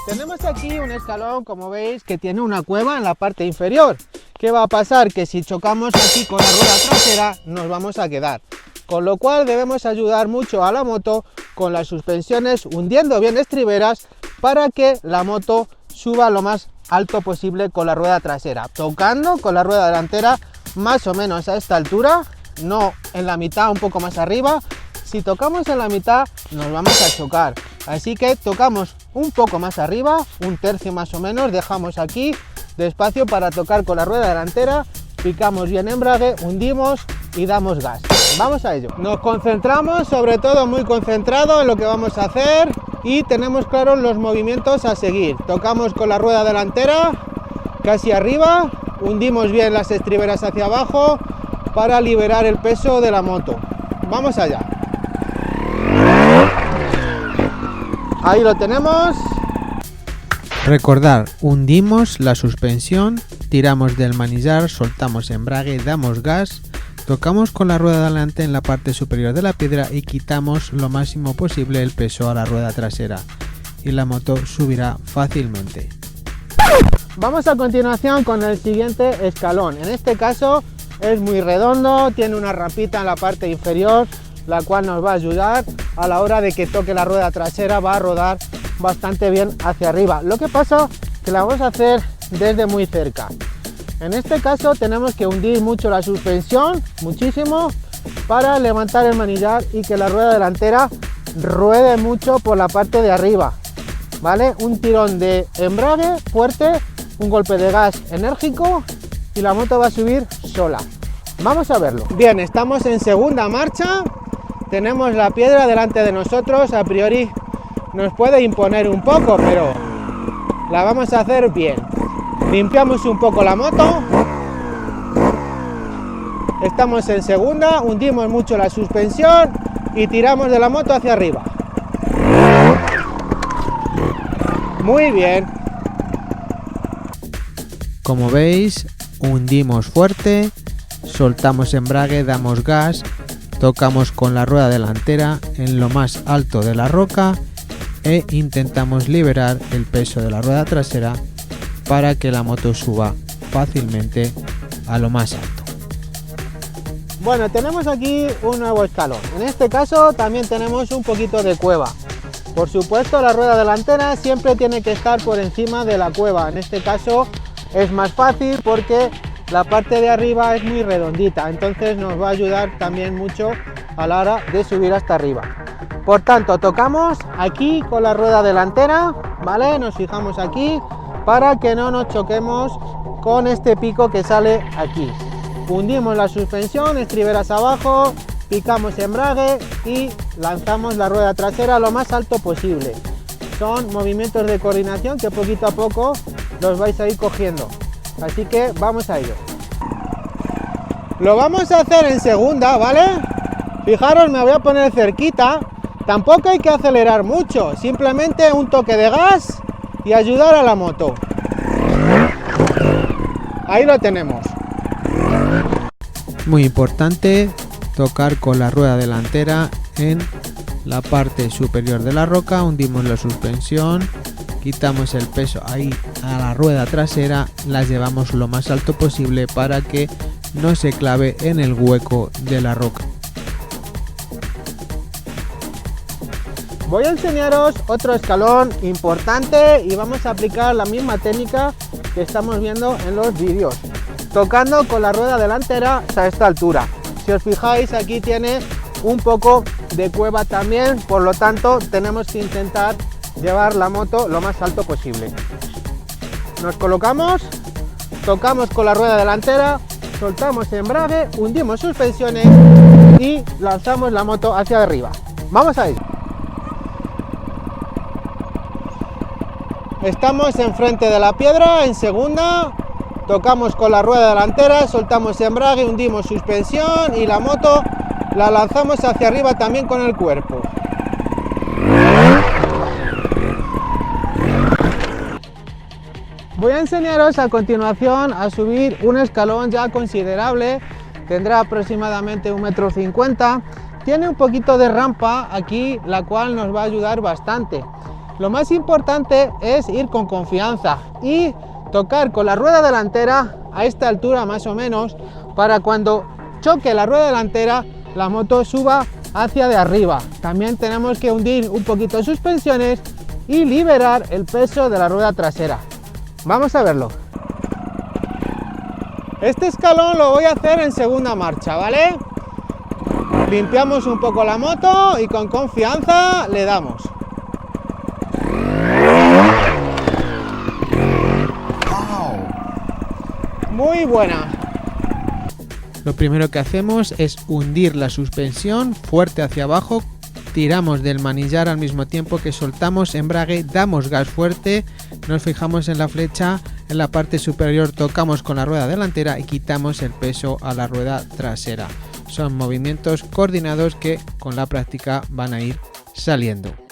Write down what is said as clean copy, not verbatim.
Tenemos aquí un escalón, como veis, que tiene una cueva en la parte inferior. ¿Qué va a pasar? Que si chocamos aquí con la rueda trasera nos vamos a quedar. Con lo cual debemos ayudar mucho a la moto con las suspensiones, hundiendo bien estriberas para que la moto suba lo más alto posible con la rueda trasera, tocando con la rueda delantera más o menos a esta altura, no en la mitad, un poco más arriba. Si tocamos en la mitad nos vamos a chocar, así que tocamos un poco más arriba, un tercio más o menos, dejamos aquí despacio para tocar con la rueda delantera, picamos bien embrague, hundimos y damos gas. Vamos a ello. Nos concentramos, sobre todo muy concentrado en lo que vamos a hacer, y tenemos claros los movimientos a seguir. Tocamos con la rueda delantera casi arriba, hundimos bien las estriberas hacia abajo para liberar el peso de la moto. Vamos allá. Ahí lo tenemos. Recordar, hundimos la suspensión, tiramos del manillar, soltamos embrague, damos gas, tocamos con la rueda delante en la parte superior de la piedra y quitamos lo máximo posible el peso a la rueda trasera y la moto subirá fácilmente. Vamos a continuación con el siguiente escalón. En este caso es muy redondo, tiene una rampita en la parte inferior, la cual nos va a ayudar a la hora de que toque la rueda trasera, va a rodar bastante bien hacia arriba. Lo que pasa que la vamos a hacer desde muy cerca. En este caso tenemos que hundir mucho la suspensión, muchísimo, para levantar el manillar y que la rueda delantera ruede mucho por la parte de arriba, ¿vale? Un tirón de embrague fuerte, un golpe de gas enérgico y la moto va a subir sola. Vamos a verlo. Bien, estamos en segunda marcha, tenemos la piedra delante de nosotros, a priori nos puede imponer un poco, pero la vamos a hacer bien. Limpiamos un poco la moto, estamos en segunda, hundimos mucho la suspensión y tiramos de la moto hacia arriba. Muy bien. Como veis, hundimos fuerte, soltamos embrague, damos gas, tocamos con la rueda delantera en lo más alto de la roca e intentamos liberar el peso de la rueda trasera para que la moto suba fácilmente a lo más alto. Bueno, tenemos aquí un nuevo escalón. En este caso también tenemos un poquito de cueva. Por supuesto, la rueda delantera siempre tiene que estar por encima de la cueva. En este caso es más fácil porque la parte de arriba es muy redondita, entonces nos va a ayudar también mucho a la hora de subir hasta arriba. Por tanto, tocamos aquí con la rueda delantera, ¿vale? Nos fijamos aquí para que no nos choquemos con este pico que sale aquí. Hundimos la suspensión, estriberas abajo, picamos embrague y lanzamos la rueda trasera lo más alto posible. Son movimientos de coordinación que poquito a poco los vais a ir cogiendo, así que vamos a ello. Lo vamos a hacer en segunda, ¿vale? Fijaros, me voy a poner cerquita, tampoco hay que acelerar mucho, simplemente un toque de gas y ayudar a la moto. Ahí lo tenemos. Muy importante, tocar con la rueda delantera en la parte superior de la roca, hundimos la suspensión, quitamos el peso ahí a la rueda trasera, las llevamos lo más alto posible para que no se clave en el hueco de la roca. Voy a enseñaros otro escalón importante y vamos a aplicar la misma técnica que estamos viendo en los vídeos, tocando con la rueda delantera a esta altura. Si os fijáis, aquí tiene un poco de cueva también, por lo tanto tenemos que intentar llevar la moto lo más alto posible. Nos colocamos, tocamos con la rueda delantera, soltamos embrague, hundimos suspensiones y lanzamos la moto hacia arriba. Vamos a ello. Estamos enfrente de la piedra, en segunda, tocamos con la rueda delantera, soltamos embrague, hundimos suspensión y la moto la lanzamos hacia arriba también con el cuerpo. Voy a enseñaros a continuación a subir un escalón ya considerable tendrá aproximadamente 1,50 m. Tiene un poquito de rampa aquí, la cual nos va a ayudar bastante. Lo más importante es ir con confianza y tocar con la rueda delantera a esta altura más o menos, para cuando choque la rueda delantera la moto suba hacia de arriba. También tenemos que hundir un poquito de suspensiones y liberar el peso de la rueda trasera. Vamos a verlo. Este escalón lo voy a hacer en segunda marcha, ¿vale? Limpiamos un poco la moto y con confianza le damos. Muy buena. Lo primero que hacemos es hundir la suspensión fuerte hacia abajo, tiramos del manillar al mismo tiempo que soltamos embrague, damos gas fuerte, nos fijamos en la flecha, en la parte superior tocamos con la rueda delantera y quitamos el peso a la rueda trasera. Son movimientos coordinados que con la práctica van a ir saliendo.